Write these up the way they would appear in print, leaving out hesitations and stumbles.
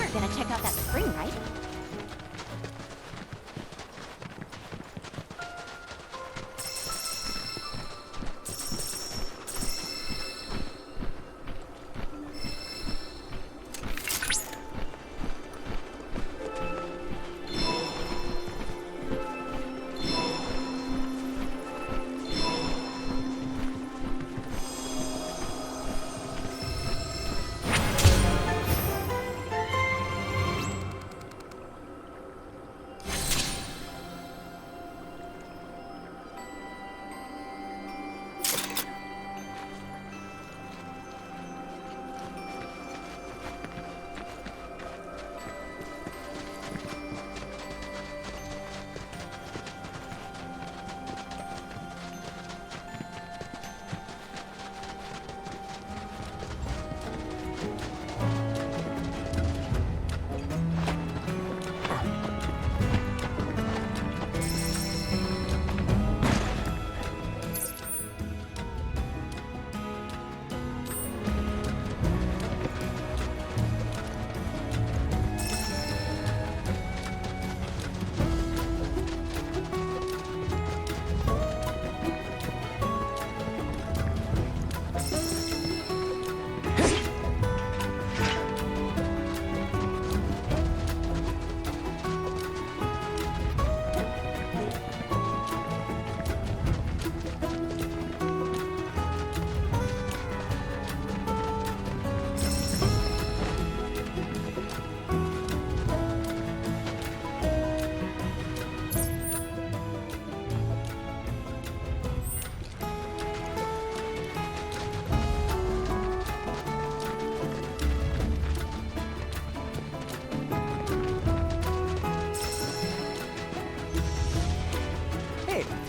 are gonna check out that spring, right?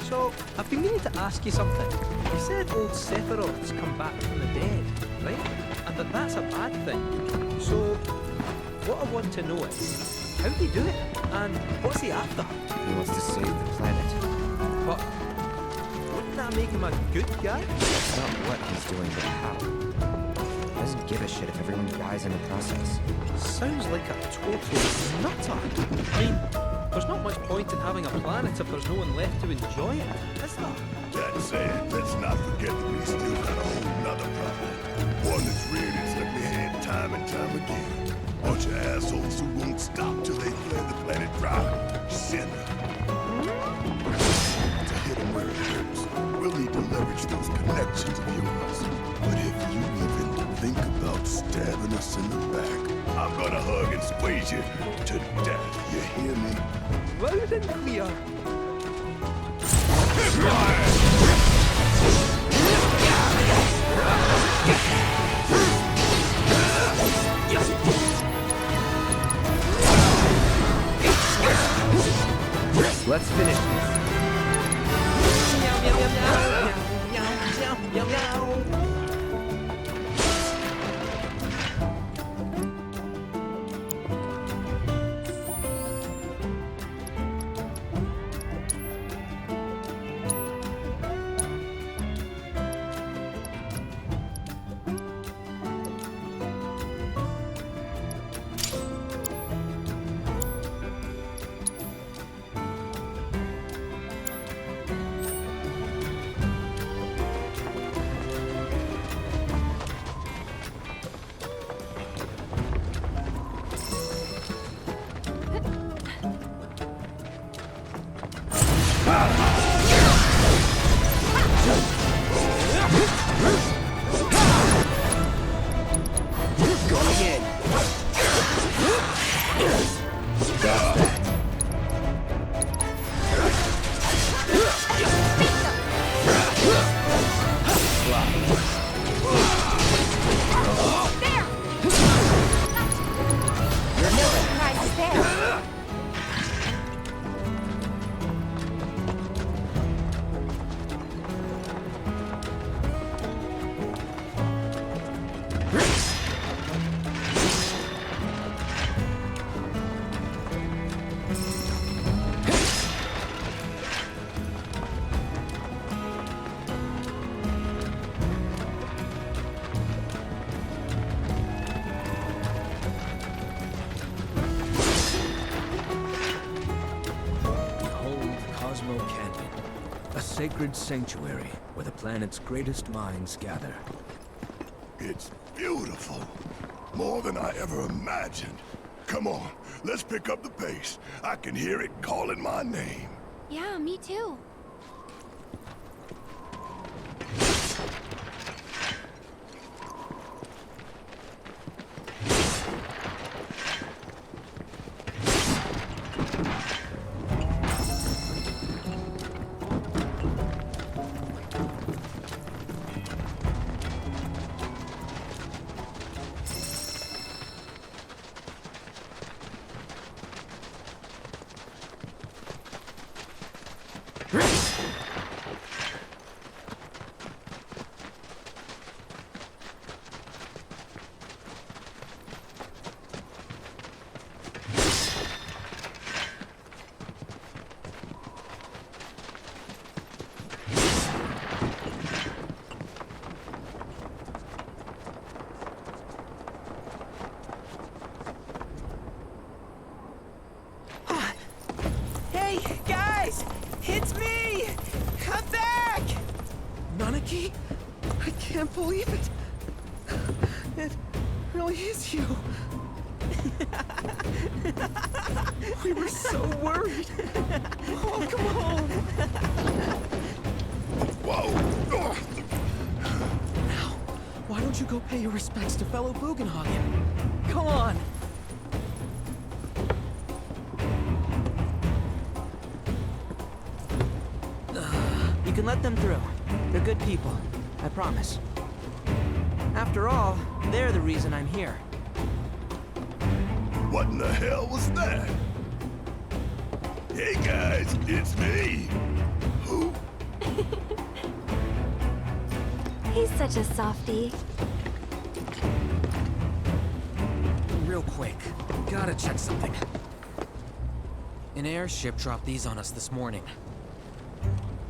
So, I've been meaning to ask you something. You said old Sephiroth's come back from the dead, right? And that's a bad thing. So, what I want to know is, how'd he do it? And what's he after? He wants to save the planet. But wouldn't that make him a good guy? It's not what he's doing, but how. He doesn't give a shit if everyone dies in the process. Sounds like a total nutter. I mean, there's not much point in having a planet if there's no one left to enjoy it, is there? That said, let's not forget that we still got a whole nother problem. One that's reared its ugly head time and time again. Bunch of assholes who won't stop till they flare the planet dry. Sinner. To hit them where it hurts, we'll need to leverage those connections of yours. But if you even think about stabbing us in the back, I'm gonna hug and squeeze you to death. You hear me? Loud and clear. Let's finish this. Meow, meow, meow, meow, meow, meow, meow, meow. sacred sanctuary where the planet's greatest minds gather. It's beautiful. More than I ever imagined. Come on, let's pick up the pace. I can hear it calling my name. Yeah, me too. Hey, guys! It's me! I'm back! Nanaki? I can't believe it! It really is you! We were so worried! Oh, come on! Whoa! Now, why don't you go pay your respects to fellow Bugenhagen? Come on! You can let them through. They're good people. I promise. After all, they're the reason I'm here. What in the hell was that? Hey guys, it's me. Who? He's such a softie. Real quick, gotta check something. An airship dropped these on us this morning.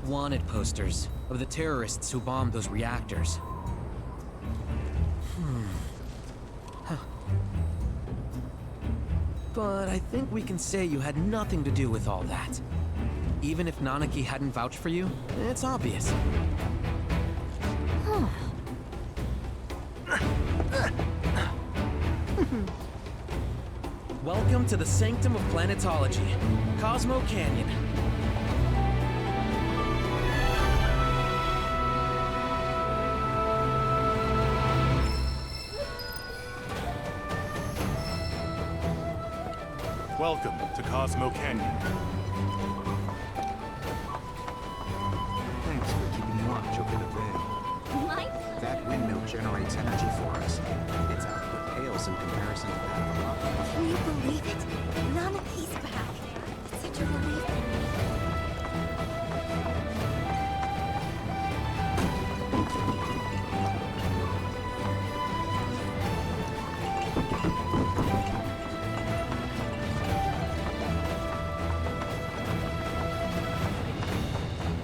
Wanted posters of the terrorists who bombed those reactors. But I think we can say you had nothing to do with all that. Even if Nanaki hadn't vouched for you, it's obvious. Welcome to the sanctum of planetology, Cosmo Canyon. Welcome to Cosmo Canyon. Thanks for keeping watch over the veil. My That windmill generates energy for us. Its output pales in comparison to that of a rocket. Can you believe it? Nanaki's back. It's such a relief.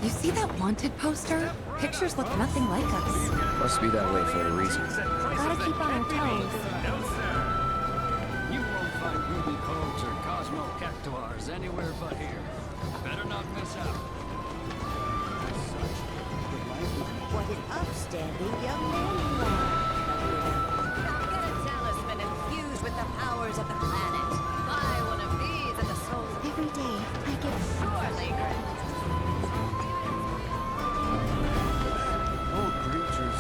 You see that wanted poster? Pictures look nothing like us. Must be that way for a reason. Gotta keep on our toes. You won't find ruby codes or cosmo cactuars anywhere but here. Better not miss out. What an upstanding young man you are. Now get a talisman infused with the powers of the planet. Buy one of these and the soul Every day, I get surely grant. Old creatures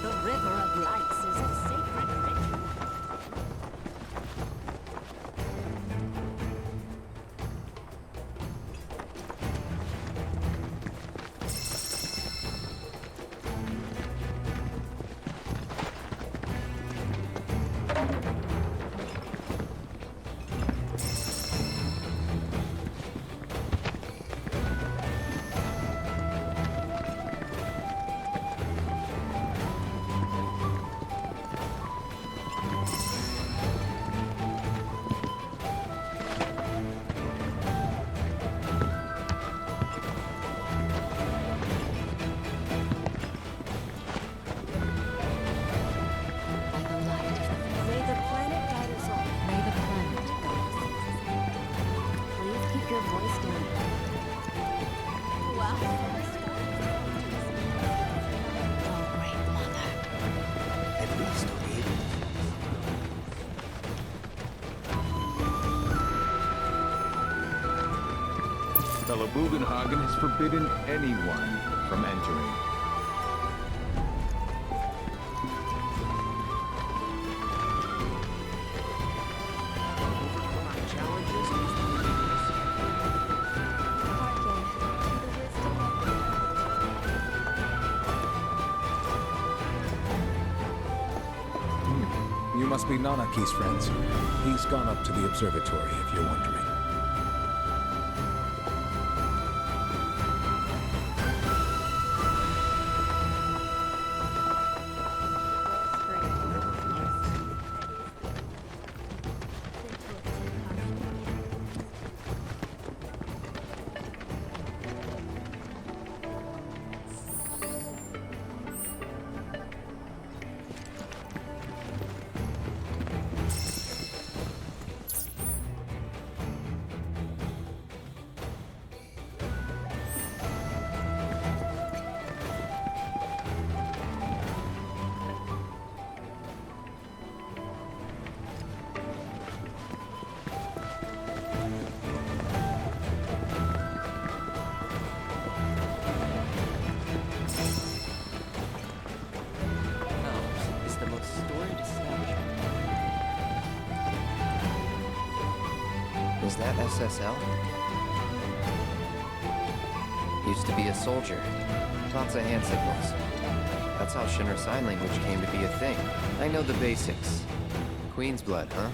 The River of Lights is a sacred ritual. Fellow Bugenhagen has forbidden anyone from entering. You must be Nanaki's friends. He's gone up to the observatory, if you're wondering. Is that SSL? Used to be a soldier. Lots of hand signals. That's how Shinra Sign Language came to be a thing. I know the basics. Queen's blood, huh?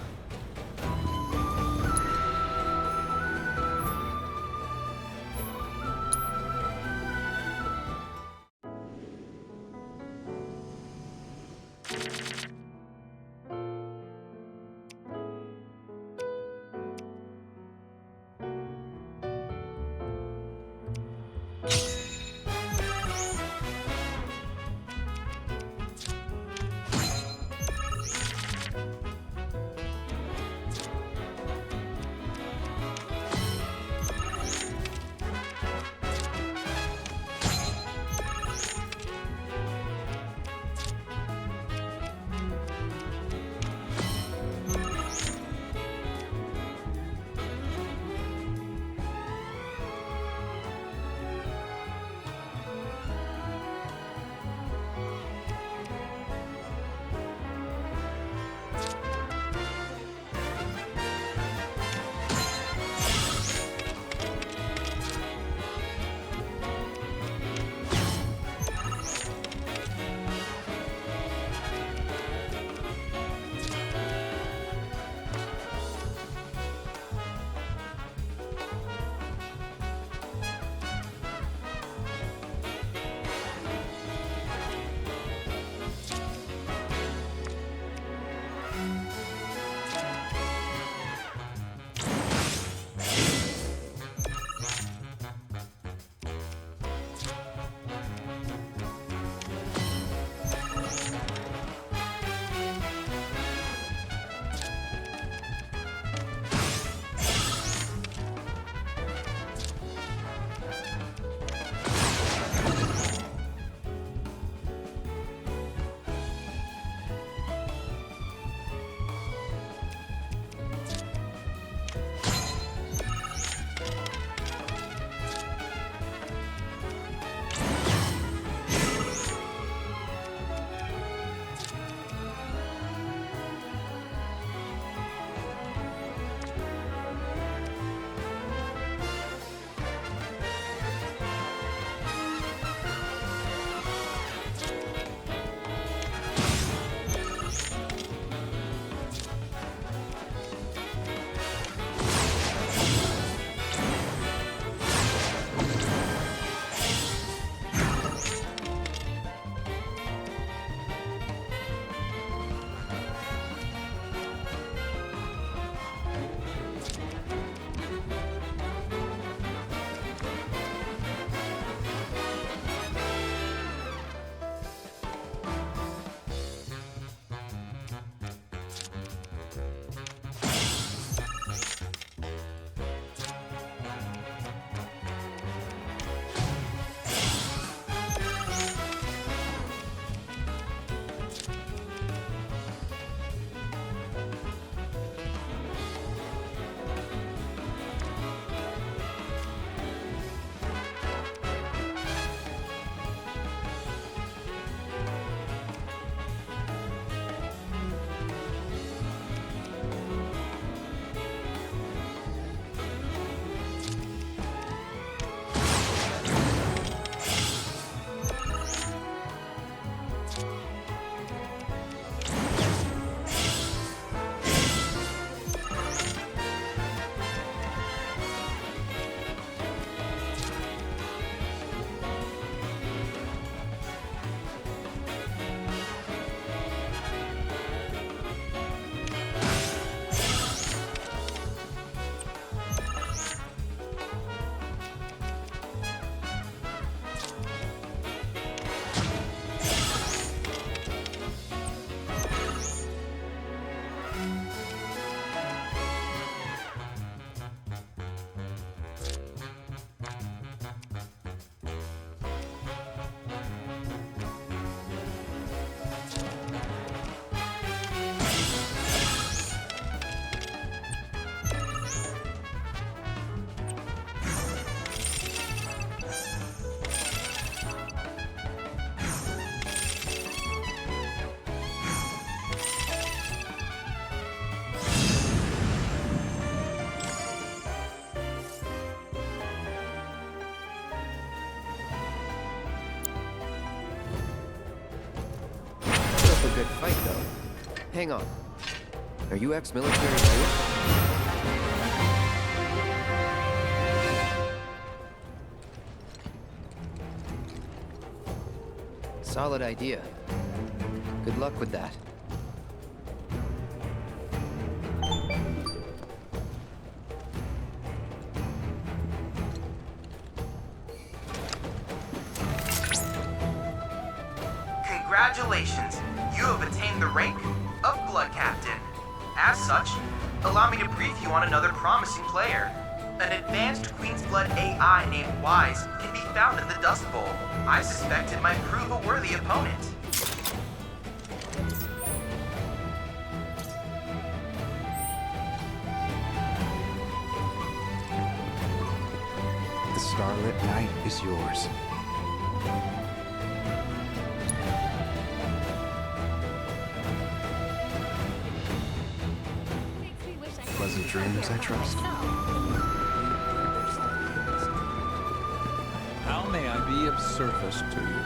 at fight, though. Hang on. Are you ex-military too? Solid idea. Good luck with that. Congratulations! You have attained the rank of Blood Captain. As such, allow me to brief you on another promising player. An advanced Queen's Blood AI named Wise can be found in the Dust Bowl. I suspect it might prove a worthy opponent. The starlit night is yours. Pleasant dreams, I trust. How may I be of service to you?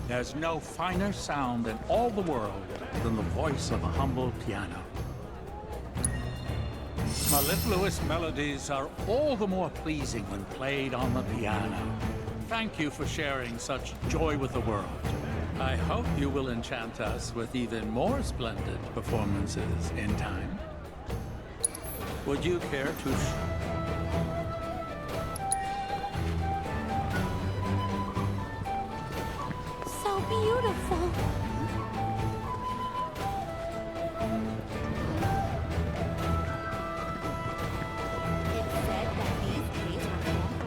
There's no finer sound in all the world than the voice of a humble piano. Mellifluous melodies are all the more pleasing when played on the piano. Thank you for sharing such joy with the world. I hope you will enchant us with even more splendid performances in time. Would you care to... So beautiful. It said that these trees were home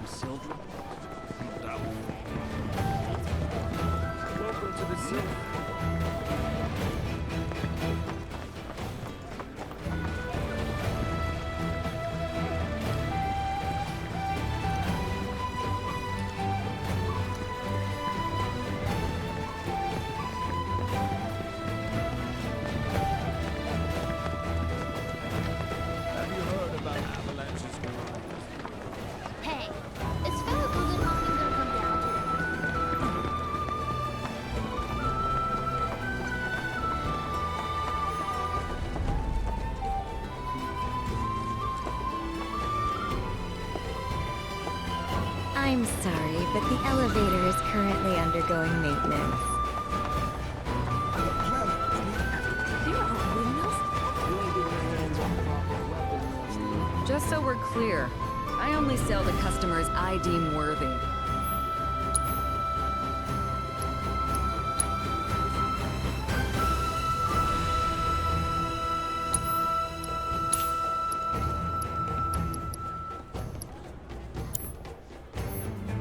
Sildren? Welcome to the city. Have you heard about avalanches? Hey, is fellow Golden Hawking gonna come down today? I'm sorry, but the elevator is currently undergoing maintenance. Just so we're clear, I only sell to customers I deem worthy.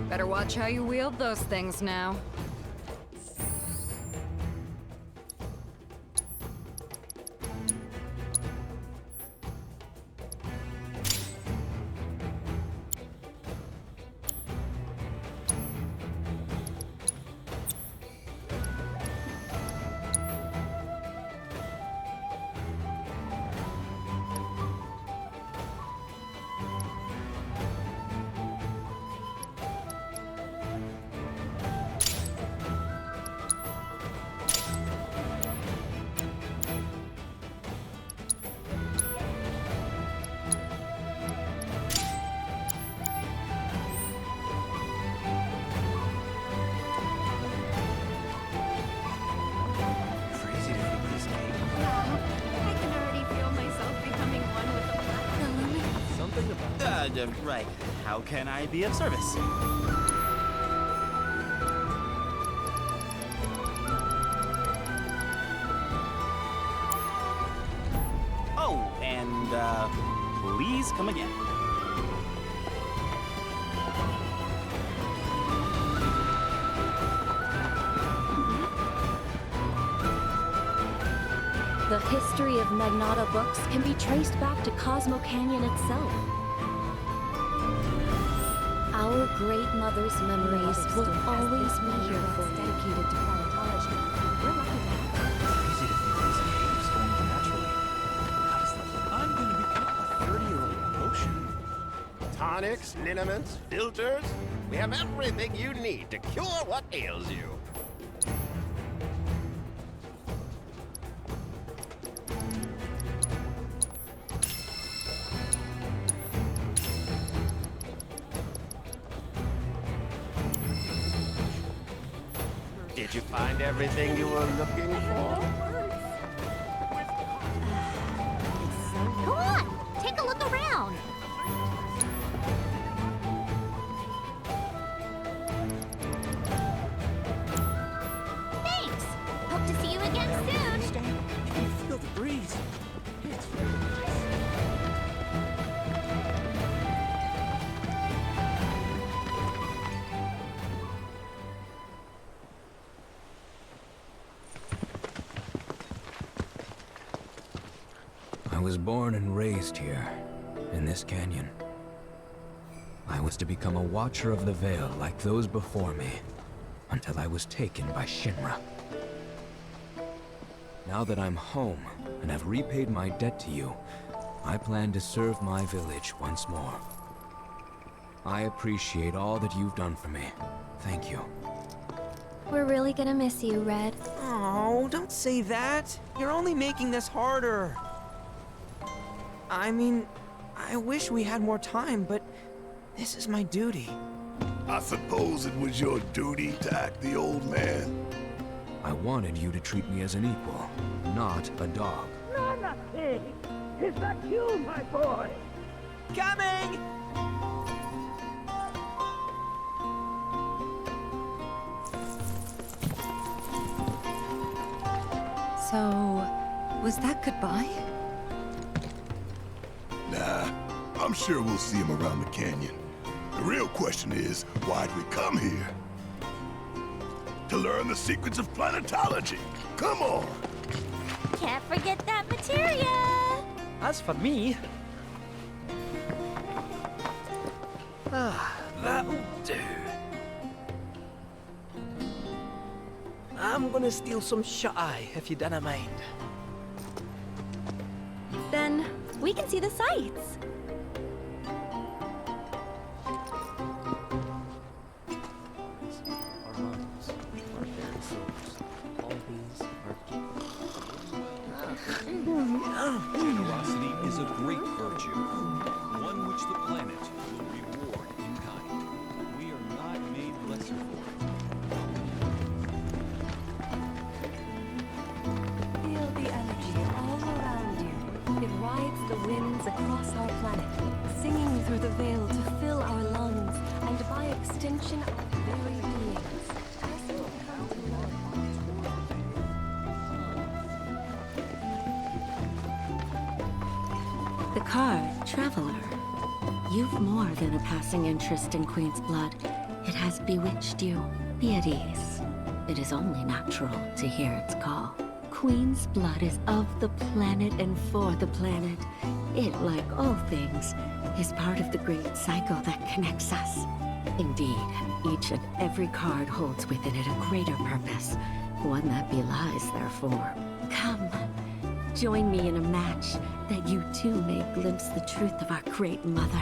Better watch how you wield those things now. Crazy to think this game. I can already feel myself becoming one with the black. Something about Right. How can I be of service? Oh, and, please come again. The history of Magnata books can be traced back to Cosmo Canyon itself. Our Great Mother's memories will always be here for you. Dedicated to planetology. We're lucky to have crazy to think these caves formed naturally. How does that look? I'm gonna become a 30-year-old potion. Tonics, liniments, filters. We have everything you need to cure what ails you. Did you find everything you were looking for? Go on, take a look around. Thanks. Hope to see you again soon. You can feel the breeze. It's very nice. I was born and raised here, in this canyon. I was to become a Watcher of the Veil like those before me, until I was taken by Shinra. Now that I'm home, and have repaid my debt to you, I plan to serve my village once more. I appreciate all that you've done for me. Thank you. We're really gonna miss you, Red. Oh, don't say that. You're only making this harder. I mean, I wish we had more time, but this is my duty. I suppose it was your duty to act the old man. I wanted you to treat me as an equal, not a dog. Not a pig! Is that you, my boy? Coming! So, was that goodbye? Nah, I'm sure we'll see him around the canyon. The The real question is, why'd we come here? To learn the secrets of planetology. Come on! Can't forget that materia! As for me... that'll do. I'm gonna steal some shut-eye, if you don't mind. Then we can see the sights. Generosity is a great virtue, one which the planet will reward in kind. We are not made lesser for it. Feel the energy all around you. It rides the winds across our planet, singing through the veil to fill our lungs, and by extension, our very beings. As you come to love The card, Traveler. You've more than a passing interest in Queen's blood. It has bewitched you. Be at ease. It is only natural to hear its call. Queen's blood is of the planet and for the planet. It, like all things, is part of the great cycle that connects us. Indeed, each and every card holds within it a greater purpose, one that belies their form. Come, join me in a match that you too may glimpse the truth of our great mother.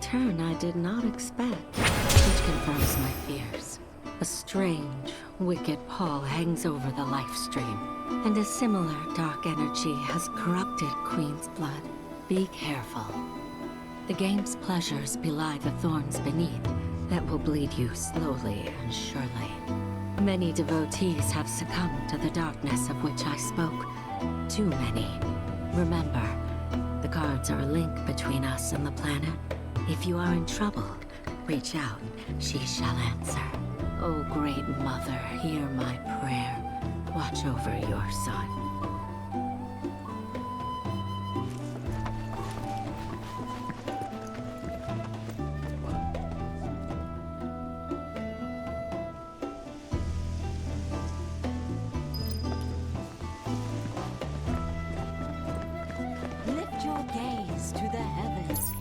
turn I did not expect, which confirms my fears. A strange, wicked pall hangs over the life stream, and a similar dark energy has corrupted Queen's blood. Be careful. The game's pleasures belie the thorns beneath that will bleed you slowly and surely. Many devotees have succumbed to the darkness of which I spoke. Too many. Remember, the cards are a link between us and the planet. If you are in trouble, reach out. She shall answer. Oh, great mother, hear my prayer. Watch over your son. Lift your gaze to the heavens.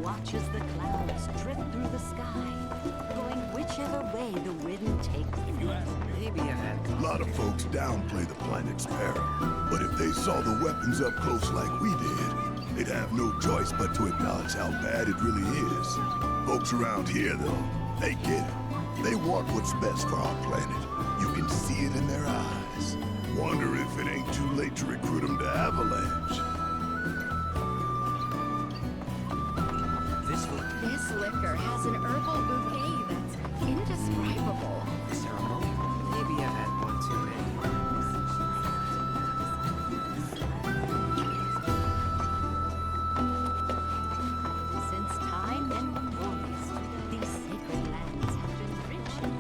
Watch as the clouds drift through the sky, going whichever way the wind takes them. Maybe I had A lot of folks downplay the planet's peril, but if they saw the weapons up close like we did, they'd have no choice but to acknowledge how bad it really is. Folks around here, though, they get it. They want what's best for our planet. You can see it in their eyes. Wonder if it ain't too late to recruit them to Avalanche. This liquor has an herbal bouquet that's indescribable. Maybe I had one too many. Since time immemorial, these sacred lands have been rich in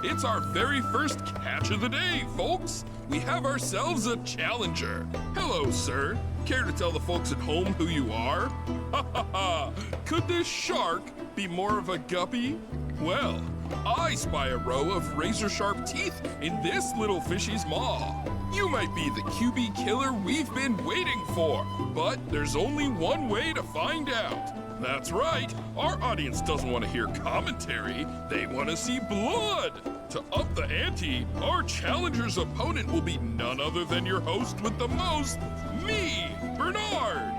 It's our very first catch of the day, folks. We have ourselves a challenger. Hello, sir. Care to tell the folks at home who you are? Ha ha ha! Could this shark be more of a guppy? Well, I spy a row of razor-sharp teeth in this little fishy's maw. You might be the QB killer we've been waiting for, but there's only one way to find out. That's right, our audience doesn't want to hear commentary, they want to see blood. To up the ante, our challenger's opponent will be none other than your host with the most, me, Bernard.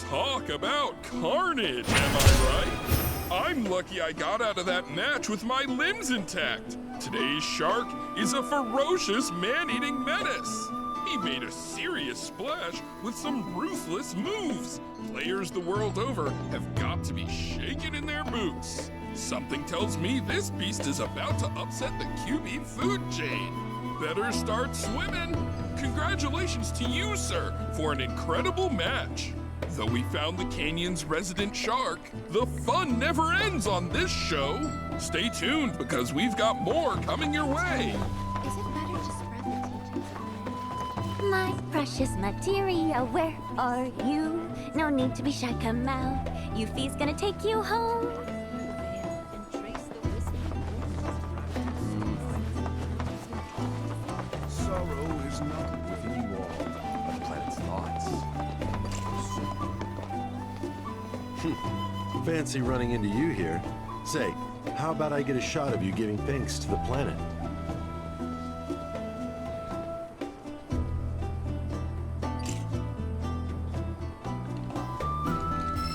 Talk about carnage, am I right? I'm lucky I got out of that match with my limbs intact. Today's shark is a ferocious man-eating menace. He made a serious splash with some ruthless moves. Players the world over have got to be shaken in their boots. Something tells me this beast is about to upset the QB food chain. Better start swimming. Congratulations to you, sir, for an incredible match. Though we found the canyon's resident shark, the fun never ends on this show. Stay tuned because we've got more coming your way. Is it better to spread the teachings? My precious materia, where are you? No need to be shy, come out. Yuffie's gonna take you home. Sorrow is not within you all, but the planet's thoughts. Fancy running into you here. Say, how about I get a shot of you giving thanks to the planet?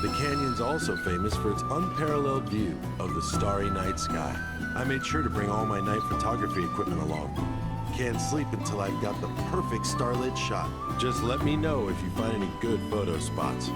The canyon's also famous for its unparalleled view of the starry night sky. I made sure to bring all my night photography equipment along. Can't sleep until I've got the perfect starlit shot. Just let me know if you find any good photo spots.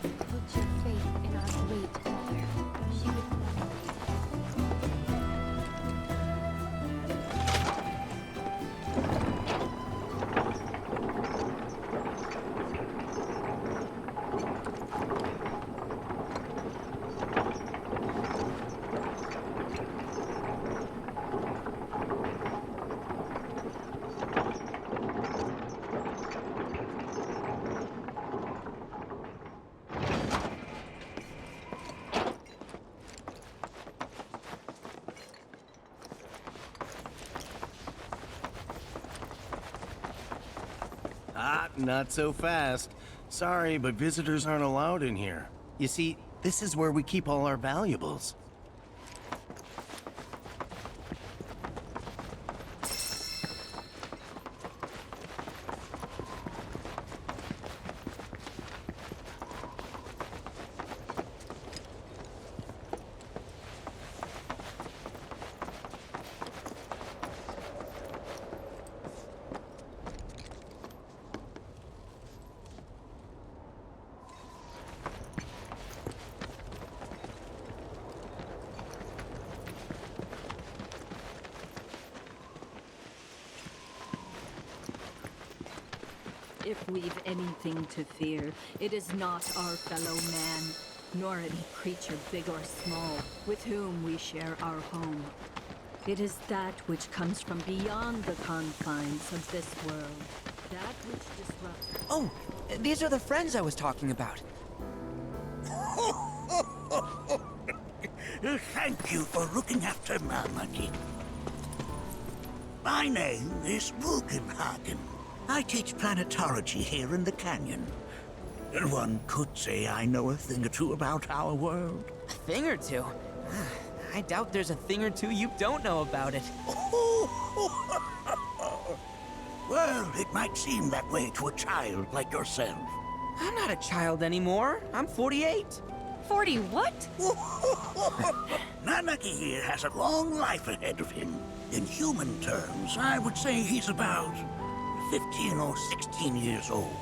Put your faith in our great mother. She would Ah, not so fast. Sorry, but visitors aren't allowed in here. You see, this is where we keep all our valuables. If we've anything to fear, it is not our fellow man, nor any creature big or small, with whom we share our home. It is that which comes from beyond the confines of this world. That which disrupts... Oh, these are the friends I was talking about. Thank you for looking after Mamaki. My name is Rugenhagen. I teach planetology here in the canyon. One could say I know a thing or two about our world. A thing or two? I doubt there's a thing or two you don't know about it. Well, it might seem that way to a child like yourself. I'm not a child anymore. I'm 48. 40 what? Nanaki here has a long life ahead of him. In human terms, I would say he's about 15 or 16 years old.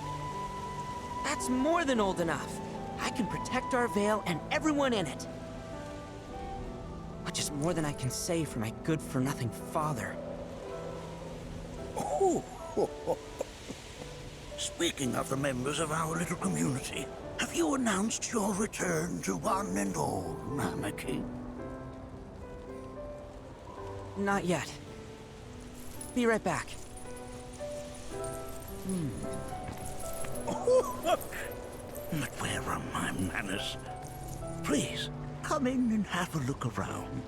That's more than old enough. I can protect our Veil and everyone in it. Which is more than I can say for my good-for-nothing father. Speaking of the members of our little community, have you announced your return to one and all, Nanaki? Not yet. Be right back. But where are my manners? Please, come in and have a look around.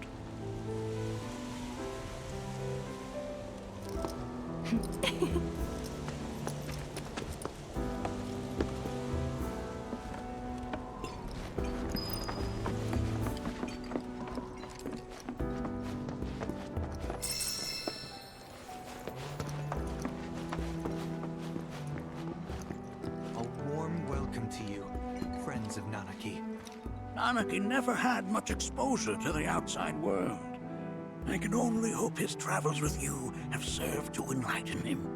Nanaki never had much exposure to the outside world. I can only hope his travels with you have served to enlighten him.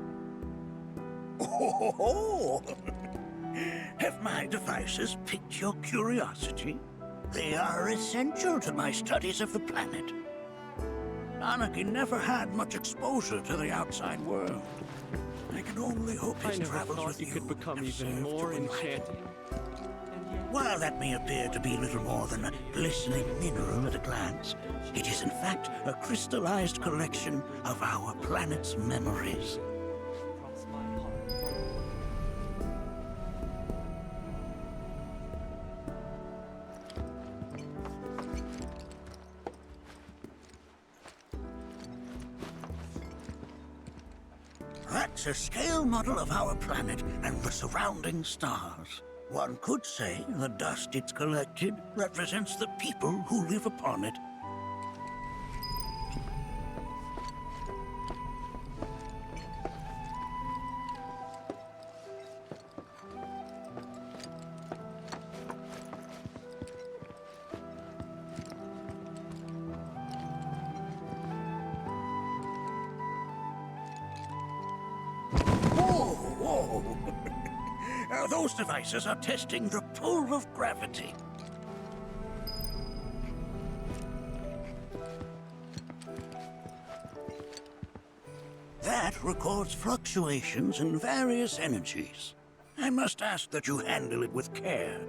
Have my devices piqued your curiosity? They are essential to my studies of the planet. Nanaki never had much exposure to the outside world. I can only hope his travels with you could become even more enchanting. While that may appear to be little more than a glistening mineral at a glance, it is in fact a crystallized collection of our planet's memories. That's a scale model of our planet and the surrounding stars. One could say the dust it's collected represents the people who live upon it. Whoa! Those devices are testing the pull of gravity. That records fluctuations in various energies. I must ask that you handle it with care.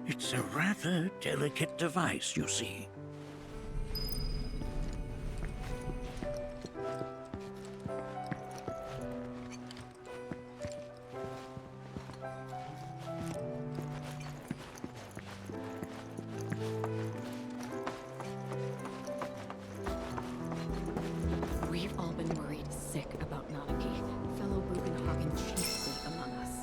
It's a rather delicate device, you see. We've all been worried sick about Nanaki, fellow Bugenhagen chiefly among us.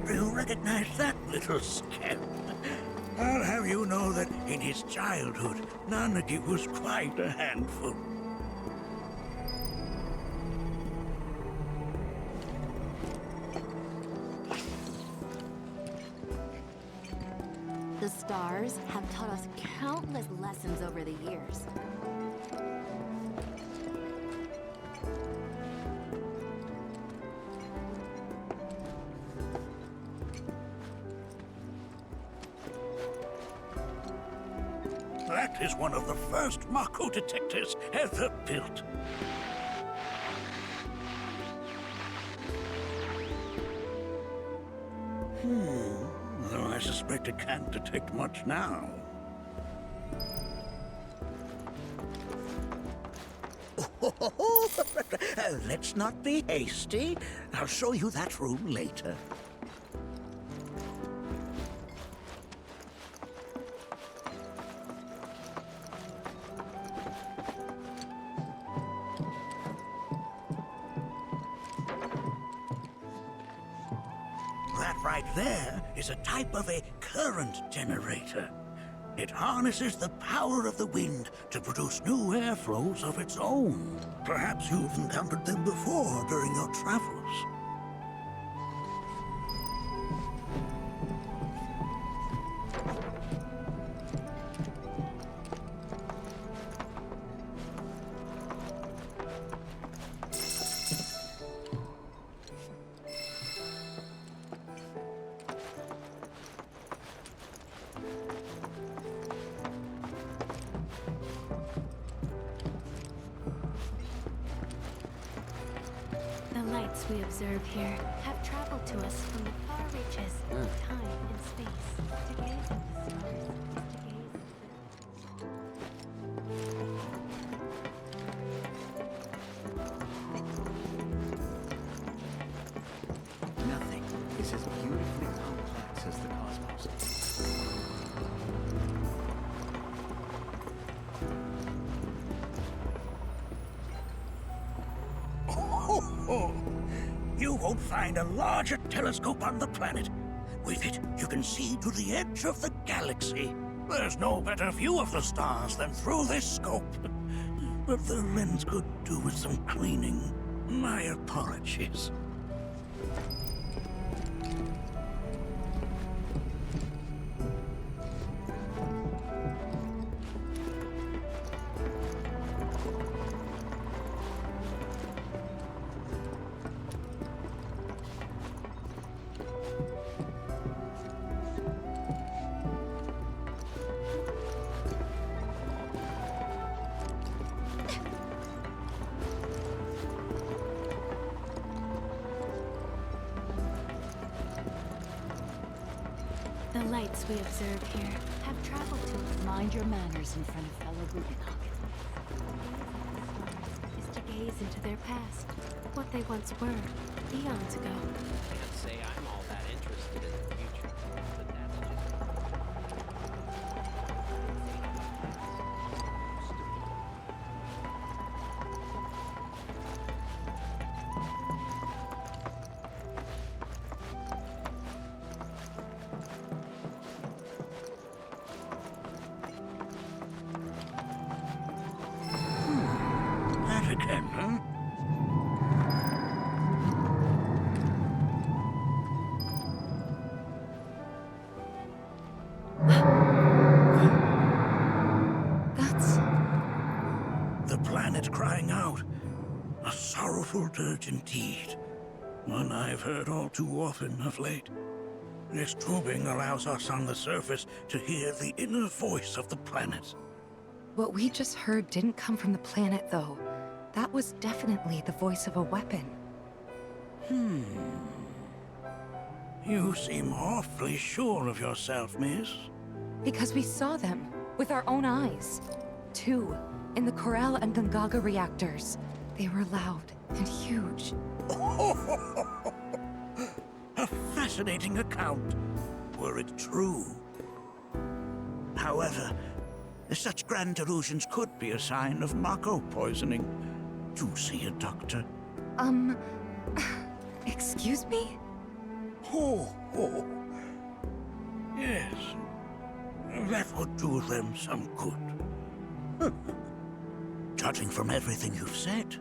Do you recognize that little scamp? I'll have you know that in his childhood, Nanaki was quite a handful. The stars have taught us countless lessons over the years. That is one of the first Mako detectors ever built. Though I suspect it can't detect much now. Let's not be hasty. I'll show you that room later. That right there is a type of a current generator. It harnesses the power of the wind to produce new airflows of its own. Perhaps you've encountered them before during your travels. The lights we observe here have traveled to us from the far reaches of time and space to gaze at the stars. Nothing is as beautifully complex as the cosmos. You won't find a larger telescope on the planet. With it, you can see to the edge of the galaxy. There's no better view of the stars than through this scope. But the lens could do with some cleaning. My apologies. The lights we observe here have traveled to us. Mind your manners in front of fellow Rubinock. Is to gaze into their past, what they once were, eons ago. Can't say I'm all that interested in the future, but that's just... That again, huh? That's... The planet crying out. A sorrowful dirge indeed. One I've heard all too often of late. This tubing allows us on the surface to hear the inner voice of the planet. What we just heard didn't come from the planet, though. That was definitely the voice of a weapon. You seem awfully sure of yourself, miss. Because we saw them with our own eyes. 2 in the Corel and Gungaga reactors. They were loud and huge. A fascinating account, were it true. However, such grand delusions could be a sign of Mako poisoning. Do see a doctor. Excuse me? Oh. Yes. That would do them some good. Judging from everything you've said,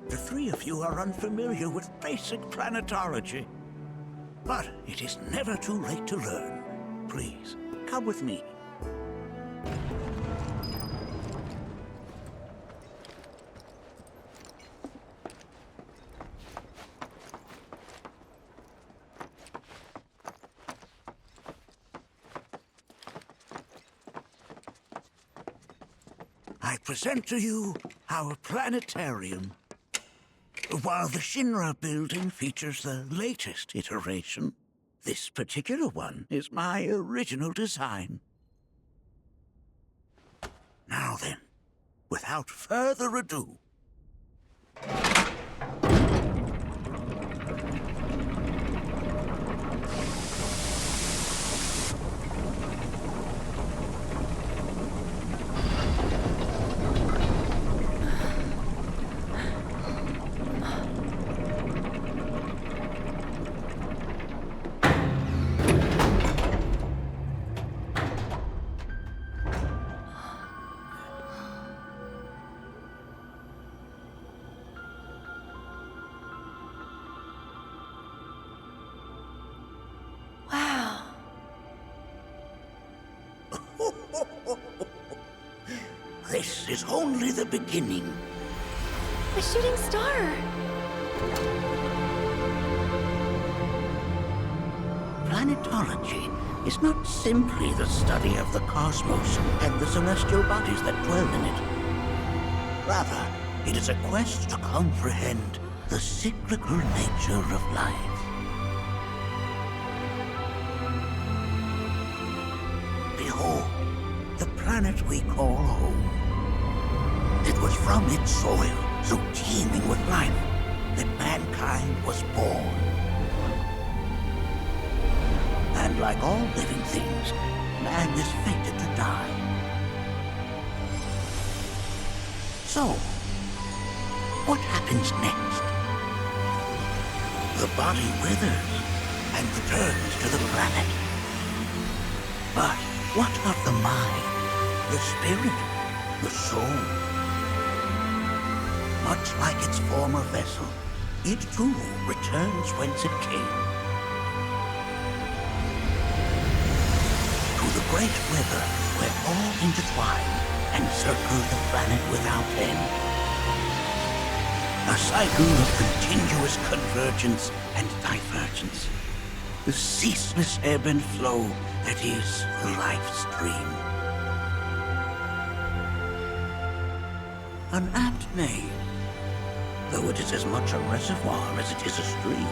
the 3 of you are unfamiliar with basic planetology. But it is never too late to learn. Please, come with me. present to you our planetarium. While the Shinra building features the latest iteration, this particular one is my original design. Now then, without further ado, Wow. this is only the beginning. A shooting star. Planetology is not simply the study of the cosmos and the celestial bodies that dwell in it. Rather, it is a quest to comprehend the cyclical nature of life. Behold, the planet we call home. It was from its soil, so teeming with life, that mankind was born. And like all living things, man is fated to die. So, what happens next? The body withers and returns to the planet. But what of the mind, the spirit, the soul? Much like its former vessel, it too returns whence it came. To the great river where all intertwine and circle the planet without end. A cycle of continuous convergence and divergence. The ceaseless ebb and flow that is the life stream. An apt name, though it is as much a reservoir as it is a stream,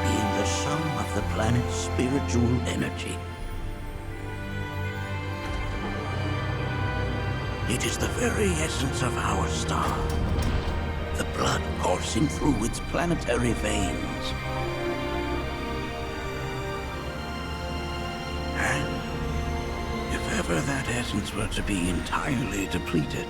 being the sum of the planet's spiritual energy. It is the very essence of our star, the blood coursing through its planetary veins. And if ever that essence were to be entirely depleted,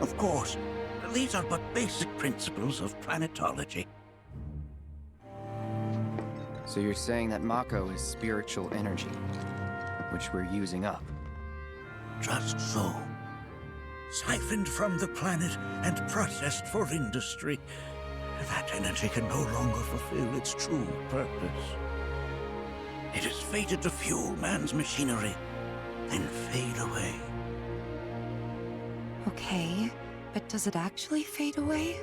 of course, these are but basic principles of planetology. So you're saying that Mako is spiritual energy, which we're using up? Just so. Siphoned from the planet and processed for industry, that energy can no longer fulfill its true purpose. It is fated to fuel man's machinery, then fade away. Okay, but does it actually fade away?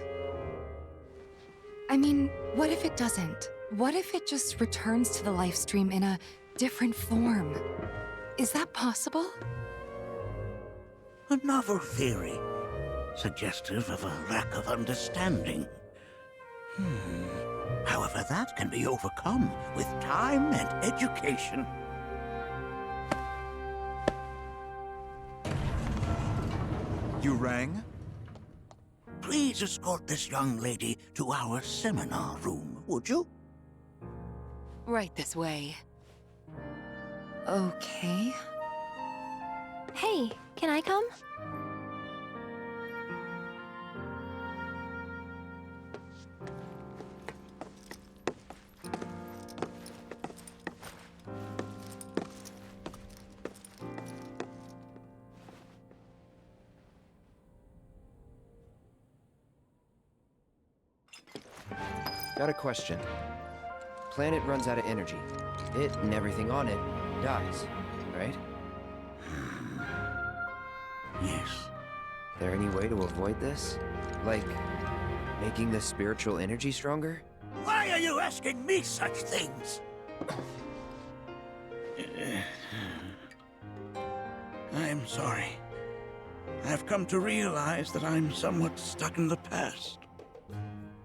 I mean, what if it doesn't? What if it just returns to the life stream in a different form? Is that possible? A novel theory, suggestive of a lack of understanding. However, that can be overcome with time and education. You rang? Please escort this young lady to our seminar room, would you? Right this way. Okay. Hey, can I come? Got a question. Planet runs out of energy. It and everything on it dies, right? Yes. There any way to avoid this? Like, making the spiritual energy stronger? Why are you asking me such things? I'm sorry. I've come to realize that I'm somewhat stuck in the past.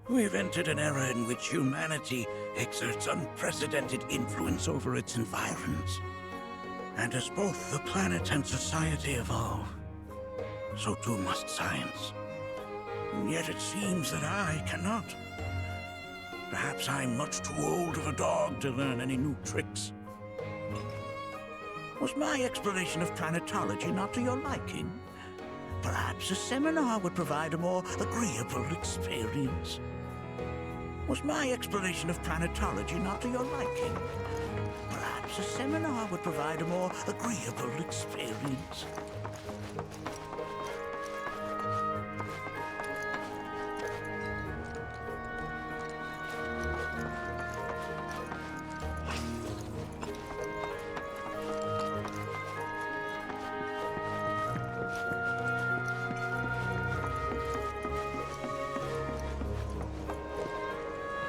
We've entered an era in which humanity exerts unprecedented influence over its environs. And as both the planet and society evolve, so too must science. And yet it seems that I cannot. Perhaps I'm much too old of a dog to learn any new tricks. Was my explanation of planetology not to your liking? Perhaps a seminar would provide a more agreeable experience. Was my explanation of planetology not to your liking? Perhaps a seminar would provide a more agreeable experience.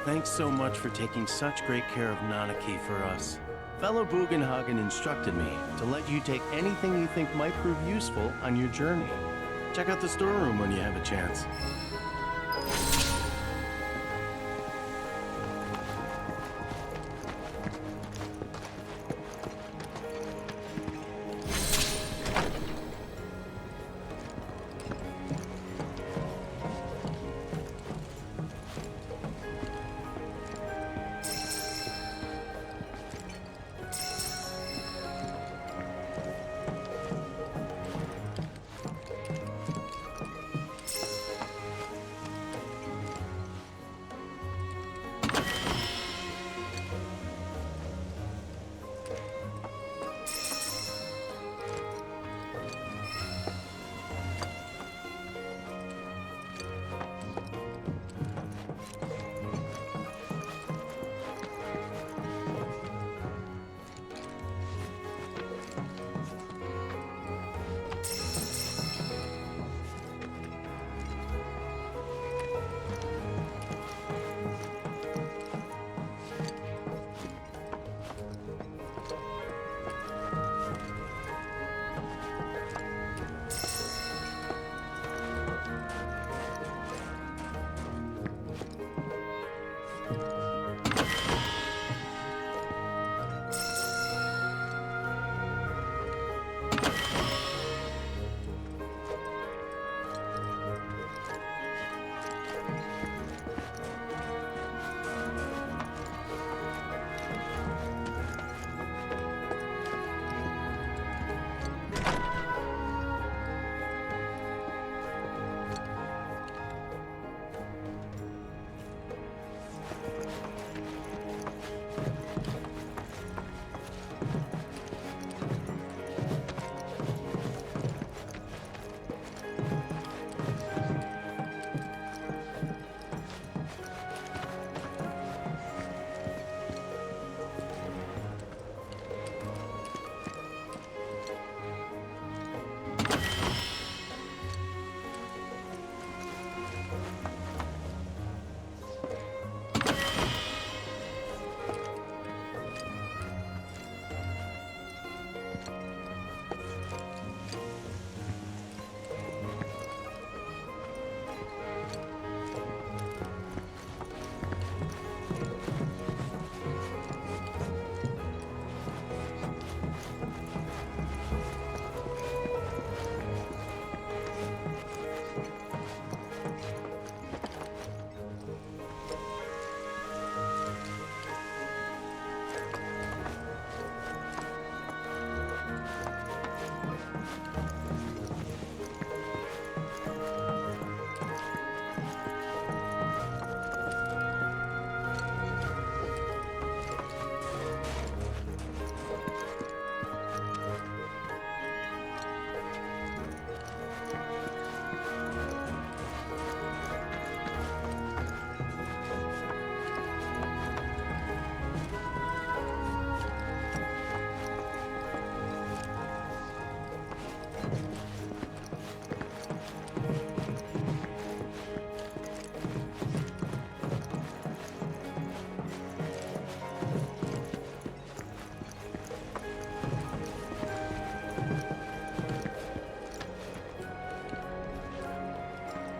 Thanks so much for taking such great care of Nanaki for us. Fellow Bugenhagen instructed me to let you take anything you think might prove useful on your journey. Check out the storeroom when you have a chance.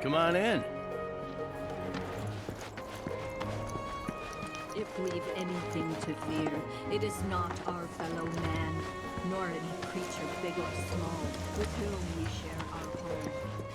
Come on in. If we've anything to fear, it is not our fellow man, nor any creature big or small, with whom we share our home.